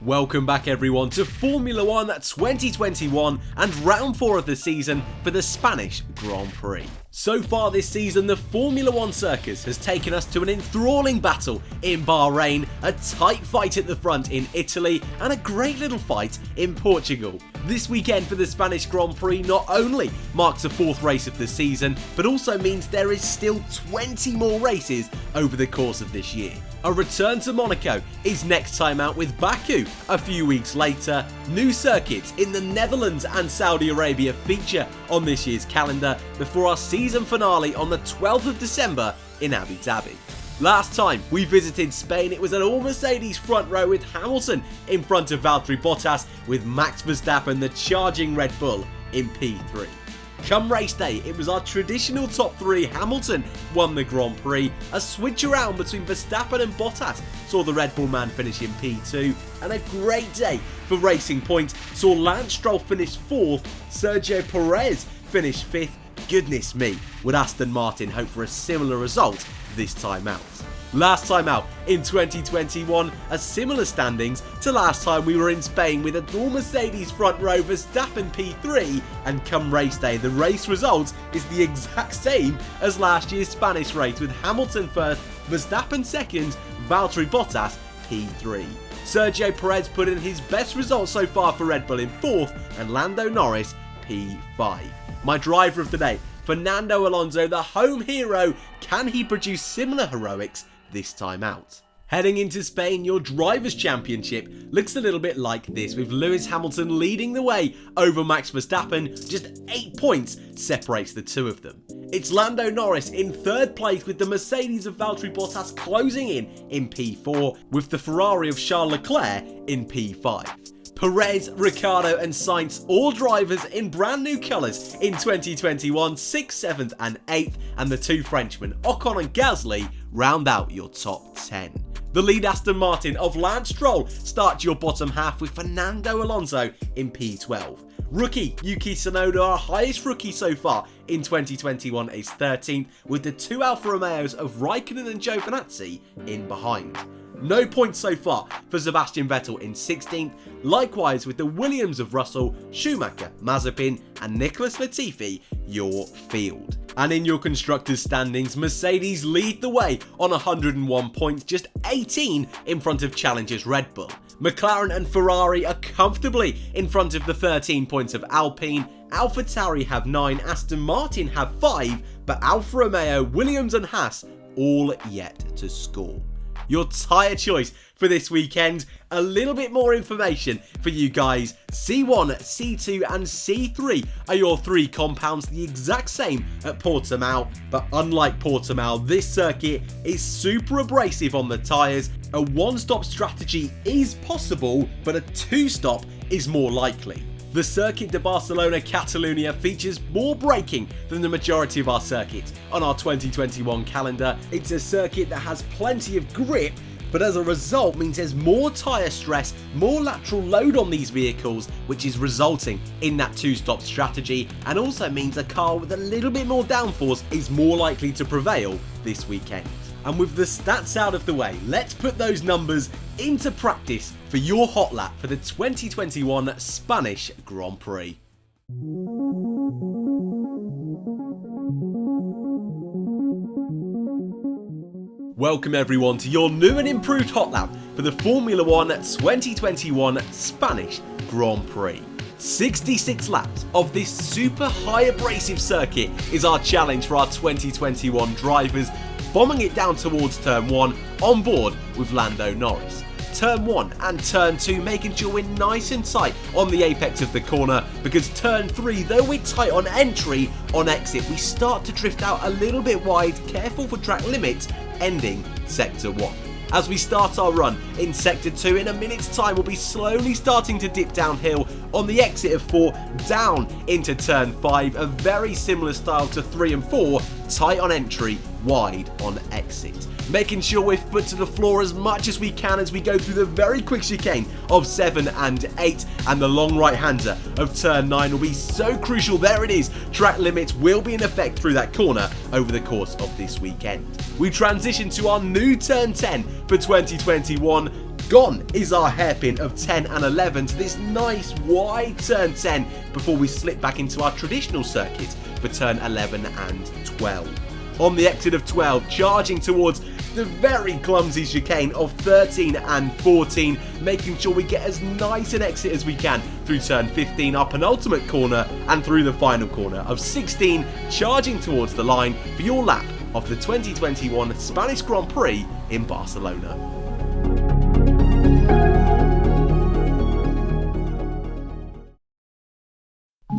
Welcome back everyone to Formula 1 2021 and round 4 of the season for the Spanish Grand Prix. So far this season, the Formula 1 circus has taken us to an enthralling battle in Bahrain, a tight fight at the front in Italy, and a great little fight in Portugal. This weekend for the Spanish Grand Prix not only marks the 4th race of the season, but also means there is still 20 more races over the course of this year. A return to Monaco is next time out, with Baku a few weeks later. New circuits in the Netherlands and Saudi Arabia feature on this year's calendar before our season finale on the 12th of December in Abu Dhabi. Last time we visited Spain, it was an all-Mercedes front row with Hamilton in front of Valtteri Bottas, with Max Verstappen, the charging Red Bull, in P3. Come race day, it was our traditional top 3. Hamilton won the Grand Prix. A switch around between Verstappen and Bottas saw the Red Bull man finish in P2, and a great day for Racing Point saw Lance Stroll finish 4th, Sergio Perez finish 5th. Goodness me, would Aston Martin hope for a similar result this time out? Last time out in 2021, a similar standings to last time we were in Spain, with a all Mercedes front row, Verstappen P3, and come race day the race result is the exact same as last year's Spanish race, with Hamilton 1st, Verstappen 2nd, Valtteri Bottas P3. Sergio Perez put in his best result so far for Red Bull in 4th, and Lando Norris P5. My driver of the day, Fernando Alonso, the home hero. Can he produce similar heroics this time out? Heading into Spain, your Drivers' Championship looks a little bit like this, with Lewis Hamilton leading the way over Max Verstappen. Just 8 points separates the two of them. It's Lando Norris in 3rd place, with the Mercedes of Valtteri Bottas closing in P4, with the Ferrari of Charles Leclerc in P5. Perez, Ricciardo and Sainz, all drivers in brand new colours in 2021, 6th, 7th and 8th, and the 2 Frenchmen, Ocon and Gasly, round out your top 10. The lead Aston Martin of Lance Stroll starts your bottom half, with Fernando Alonso in P12. Rookie Yuki Tsunoda, our highest rookie so far in 2021, is 13th, with the 2 Alfa Romeos of Raikkonen and Giovinazzi in behind. No points so far for Sebastian Vettel in 16th, likewise with the Williams of Russell, Schumacher, Mazepin and Nicholas Latifi your field. And in your constructors standings, Mercedes lead the way on 101 points, just 18 in front of challengers Red Bull. McLaren and Ferrari are comfortably in front of the 13 points of Alpine. AlphaTauri have 9, Aston Martin have 5, but Alfa Romeo, Williams and Haas all yet to score. Your tyre choice for this weekend, a little bit more information for you guys. C1, C2 and C3 are your 3 compounds, the exact same at Portimao, but unlike Portimao, this circuit is super abrasive on the tyres. A 1-stop strategy is possible, but a 2-stop is more likely. The Circuit de Barcelona Catalunya features more braking than the majority of our circuits on our 2021 calendar. It's a circuit that has plenty of grip, but as a result means there's more tyre stress, more lateral load on these vehicles, which is resulting in that 2-stop strategy, and also means a car with a little bit more downforce is more likely to prevail this weekend. And with the stats out of the way, let's put those numbers into practice for your hot lap for the 2021 Spanish Grand Prix. Welcome everyone to your new and improved hot lap for the Formula 1 2021 Spanish Grand Prix. 66 laps of this super high abrasive circuit is our challenge for our 2021 drivers, bombing it down towards turn 1 on board with Lando Norris. Turn 1 and turn 2 making sure we're nice and tight on the apex of the corner, because turn 3, though we're tight on entry, on exit we start to drift out a little bit wide, careful for track limits, ending sector 1. As we start our run in sector 2, in a minute's time we'll be slowly starting to dip downhill on the exit of 4, down into turn 5, a very similar style to 3 and 4, tight on entry, wide on exit. Making sure we're foot to the floor as much as we can as we go through the very quick chicane of 7 and 8, and the long right-hander of turn 9 will be so crucial. There it is, track limits will be in effect through that corner over the course of this weekend. We transition to our new turn 10 for 2021. Gone is our hairpin of 10 and 11 to this nice wide turn 10 before we slip back into our traditional circuit for turn 11 and 12. On the exit of 12, charging towards the very clumsy chicane of 13 and 14, making sure we get as nice an exit as we can through turn 15, our penultimate corner, and through the final corner of 16, charging towards the line for your lap of the 2021 Spanish Grand Prix in Barcelona.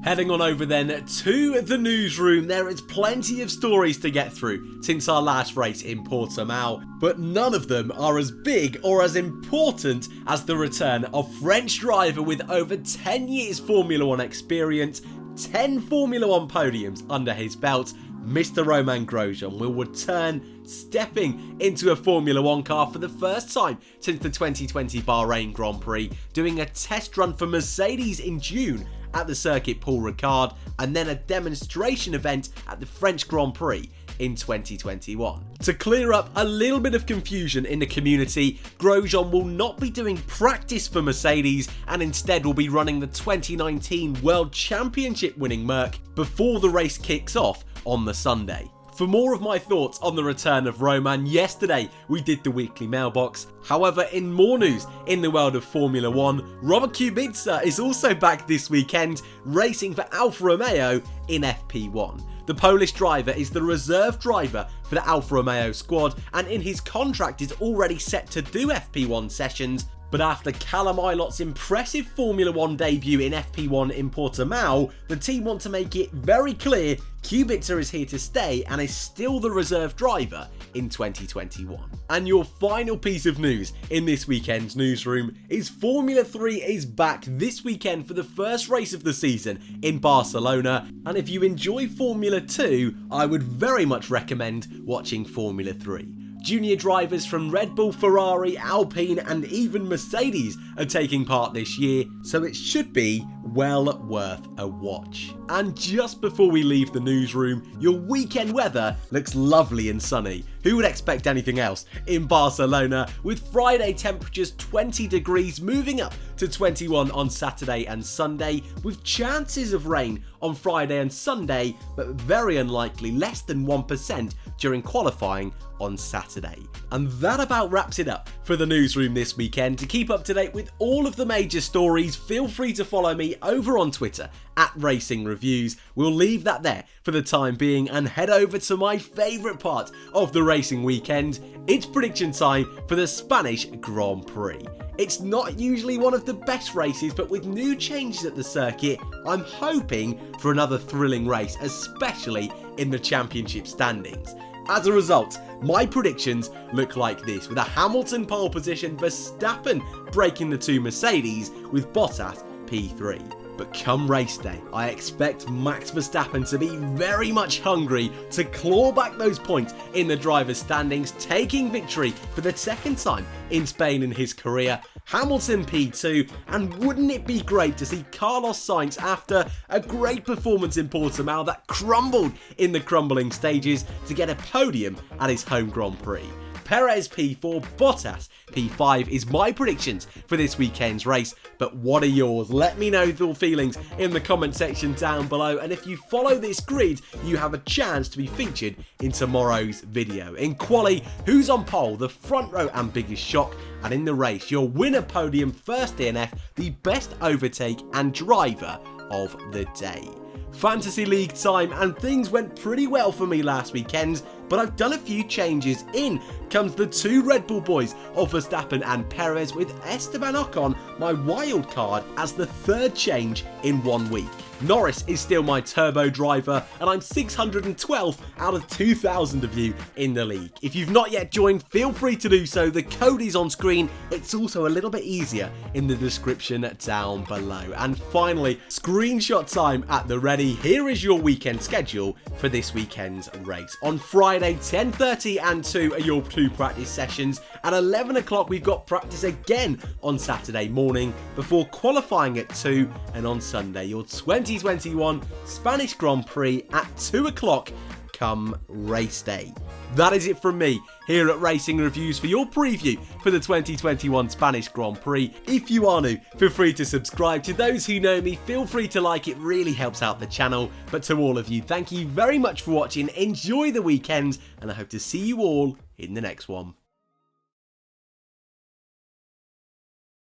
Heading on over then to the newsroom, there is plenty of stories to get through since our last race in Portimao, but none of them are as big or as important as the return of French driver with over 10 years Formula 1 experience, 10 Formula 1 podiums under his belt. Mr. Romain Grosjean will return, stepping into a Formula 1 car for the first time since the 2020 Bahrain Grand Prix, doing a test run for Mercedes in June at the circuit Paul Ricard, and then a demonstration event at the French Grand Prix in 2021. To clear up a little bit of confusion in the community, Grosjean will not be doing practice for Mercedes and instead will be running the 2019 World Championship winning Merc before the race kicks off on the Sunday. For more of my thoughts on the return of Romain, yesterday we did the weekly mailbox. However, in more news in the world of Formula 1, Robert Kubica is also back this weekend, racing for Alfa Romeo in FP1. The Polish driver is the reserve driver for the Alfa Romeo squad, and in his contract is already set to do FP1 sessions. But after Callum Ilot's impressive Formula 1 debut in FP1 in Portimao, the team want to make it very clear Kubica is here to stay and is still the reserve driver in 2021. And your final piece of news in this weekend's newsroom is Formula 3 is back this weekend for the first race of the season in Barcelona, and if you enjoy Formula 2, I would very much recommend watching Formula 3. Junior drivers from Red Bull, Ferrari, Alpine and even Mercedes are taking part this year, so it should be well worth a watch. And just before we leave the newsroom, your weekend weather looks lovely and sunny. Who would expect anything else in Barcelona, with Friday temperatures 20 degrees moving up to 21 on Saturday and Sunday, with chances of rain on Friday and Sunday, but very unlikely, less than 1% during qualifying on Saturday. And that about wraps it up for the newsroom this weekend. To keep up to date with all of the major stories, feel free to follow me over on Twitter at Racing Reviews. We'll leave that there for the time being and head over to my favourite part of the racing weekend. It's prediction time for the Spanish Grand Prix. It's not usually one of the best races, but with new changes at the circuit, I'm hoping for another thrilling race, especially in the championship standings. As a result, my predictions look like this, with a Hamilton pole position, Verstappen breaking the two Mercedes, with Bottas P3. But come race day, I expect Max Verstappen to be very much hungry to claw back those points in the drivers' standings, taking victory for the second time in Spain in his career. Hamilton P2, and wouldn't it be great to see Carlos Sainz, after a great performance in Portimao that crumbled in the crumbling stages, to get a podium at his home Grand Prix. Perez P4, Bottas P5 is my predictions for this weekend's race, but what are yours? Let me know your feelings in the comment section down below, and if you follow this grid, you have a chance to be featured in tomorrow's video. In quali, who's on pole, the front row and biggest shock, and in the race, your winner podium, first DNF, the best overtake and driver of the day. Fantasy League time, and things went pretty well for me last weekend, but I've done a few changes. In comes the two Red Bull boys of Verstappen and Perez, with Esteban Ocon, my wild card, as the third change in 1 week. Norris is still my turbo driver, and I'm 612th out of 2,000 of you in the league. If you've not yet joined, feel free to do so. The code is on screen. It's also a little bit easier in the description down below. And finally, screenshot time at the ready. Here is your weekend schedule for this weekend's race. On Friday, 10:30 and 2 are your two practice sessions. At 11 o'clock, we've got practice again on Saturday morning before qualifying at 2. And on Sunday, your 2021 Spanish Grand Prix at 2 o'clock come race day. that is it from me here at Racing Reviews for your preview for the 2021 Spanish Grand Prix. If you are new, feel free to subscribe. To those who know me, feel free to like, it really helps out the channel. But to all of you, thank you very much for watching, enjoy the weekend, and I hope to see you all in the next one.